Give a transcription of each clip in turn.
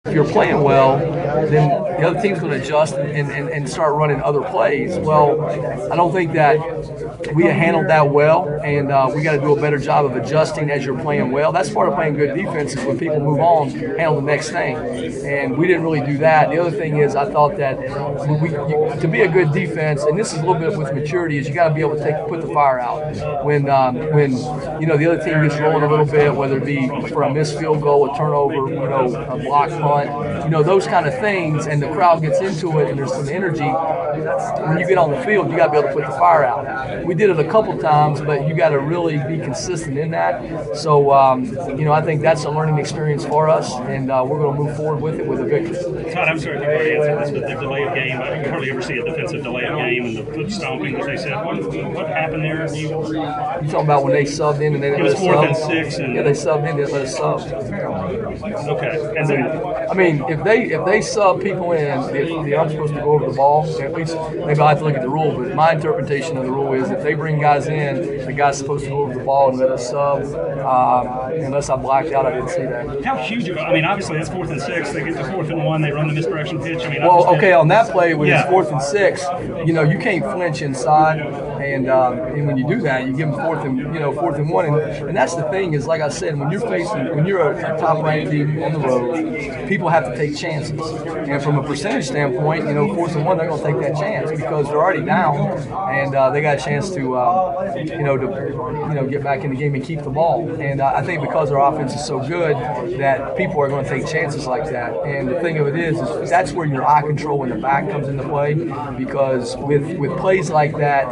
If you're playing well, then the other team's going to adjust and start running other plays. Well, I don't think that we handled that well, and we got to do a better job of adjusting as you're playing well. That's part of playing good defense is when people move on, handle the next thing. And we didn't really do that. The other thing is I thought that to be a good defense, and this is a little bit with maturity, is you got to be able to put the fire out. When the other team gets rolling a little bit, whether it be for a missed field goal, a turnover, a block punt, those kind of things, and the crowd gets into it and there's some energy. When you get on the field, you got to be able to put the fire out. We did it a couple times, but you got to really be consistent in that. So, I think that's a learning experience for us, and we're going to move forward with it with a victory. Todd, I'm sorry if you've already answered this, but the delay of game, I hardly ever see a defensive delay of game and the foot stomping, as they said. What happened there? You talking about when they subbed in and they didn't let us sub? It was 4th and 6. Yeah, they subbed in, didn't let us sub. Okay. And then, if they sub people in, if I'm supposed to go over the ball, at least maybe I have to look at the rule, but my interpretation of the rule is if they bring guys in, the guy's supposed to go over the ball and let us sub. Unless I blacked out, I didn't see that. How huge of obviously it's 4th and 6. They get to 4th and 1. They run the misdirection pitch. On that play when it's 4th and 6, you can't flinch inside, and when you do that, you give them 4th and 1, and that's the thing is, like I said, when you're a top-ranked team on the road, people have to take chances, and from a percentage standpoint, 4th and 1, they're going to take that chance because they're already down, and they got a chance to get back in the game and keep the ball. And I think because our offense is so good that people are going to take chances like that. And the thing of it is that's where your eye control in the back comes into play, because with plays like that,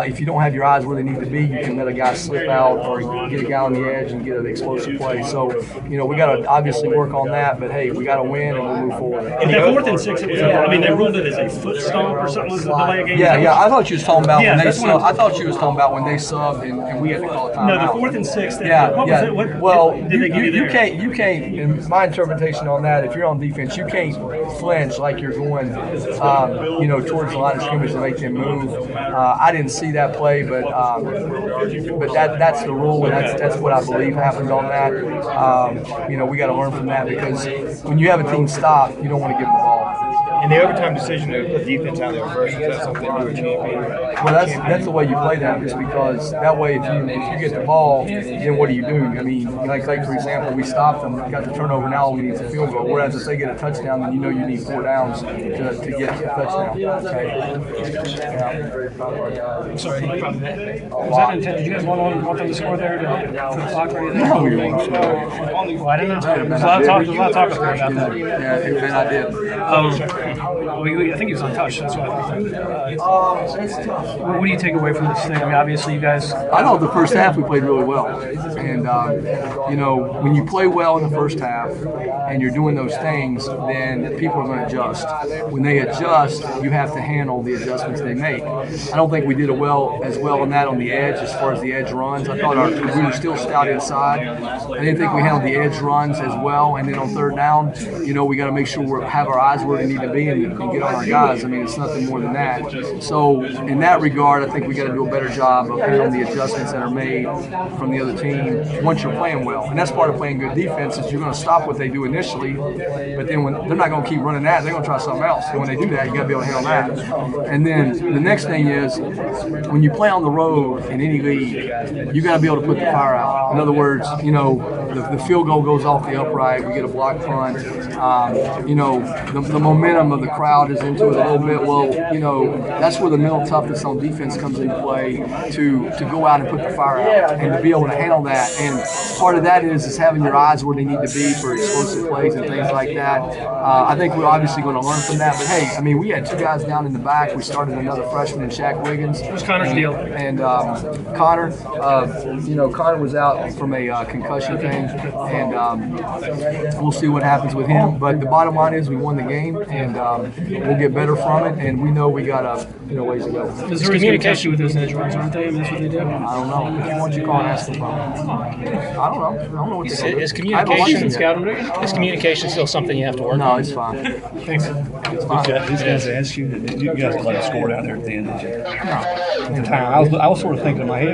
if you don't have your eyes where they need to be, you can let a guy slip out or get a guy on the edge and get an explosive play. So, we got to obviously work on that, but hey, we got to win and we'll move forward. And the 4th and 6, it was they ruled it as a foot stomp or something. Was the delay of game? Yeah. I thought you was talking about when they subbed. I thought you was talking about when they subbed and we had to call a timeout. No, the 4th and 6. You can't. In my interpretation on that, if you're on defense, you can't flinch like you're going, towards the line of scrimmage to make them move. I didn't see that play, but that's the rule, and that's what I believe happened on that. We got to learn from that because when you have a team stop, you don't want to give them the ball. And the overtime decision to put defense out there first, is that something you were champion? Well, that's the way you play that, just because that way if you get the ball, then what do you do? Like for example, we stopped them, got the turnover, now all we need is a field goal. Whereas if they get a touchdown, then you need 4 downs to get the touchdown. Okay. I'm sorry. Was that intended? Did you guys want them to score there for the clock or anything? No, we won't. Well, I didn't know. There's a lot of talk up there about that. Yeah, I did. I think he was untouched. That's why. What do you take away from this thing? Obviously, you guys. I know the first half we played really well, and when you play well in the first half and you're doing those things, then people are going to adjust. When they adjust, you have to handle the adjustments they make. I don't think we did as well on that on the edge as far as the edge runs. I thought we were still stout inside. I didn't think we handled the edge runs as well. And then on third down, we got to make sure we have our eyes where they need to be and get on our guys. It's nothing more than that. So in that regard, I think we got to do a better job of handling the adjustments that are made from the other team once you're playing well. And that's part of playing good defense is you're going to stop what they do initially, but then when they're not going to keep running that, they're going to try something else. And when they do that, you got to be able to handle that. And then the next thing is when you play on the road in any league, you got to be able to put the fire out. In other words, the field goal goes off the upright, we get a block punt. The momentum of the crowd is into it a little bit. Well, that's where the mental toughness on defense comes into play to go out and put the fire out and to be able to handle that. And part of that is having your eyes where they need to be for explosive plays and things like that. I think we're obviously going to learn from that. But hey, we had 2 guys down in the back. We started another freshman in Shaq Wiggins. Who's Connor's deal? And Connor, Connor was out from a concussion thing, and we'll see what happens with him. But the bottom line is we won the game, and we'll get better from it. And we know we got a ways to go. There's communication with those edge runs, aren't they? That's what they do. I don't know. If you want, you call and ask them about it. I don't know. I don't know what they do. Is communication still something you have to work on? No, it's fine. Thanks. It's fine. These guys asked you, you guys let us score down there at the end, did you? No. At the time, I was sort of thinking in my head,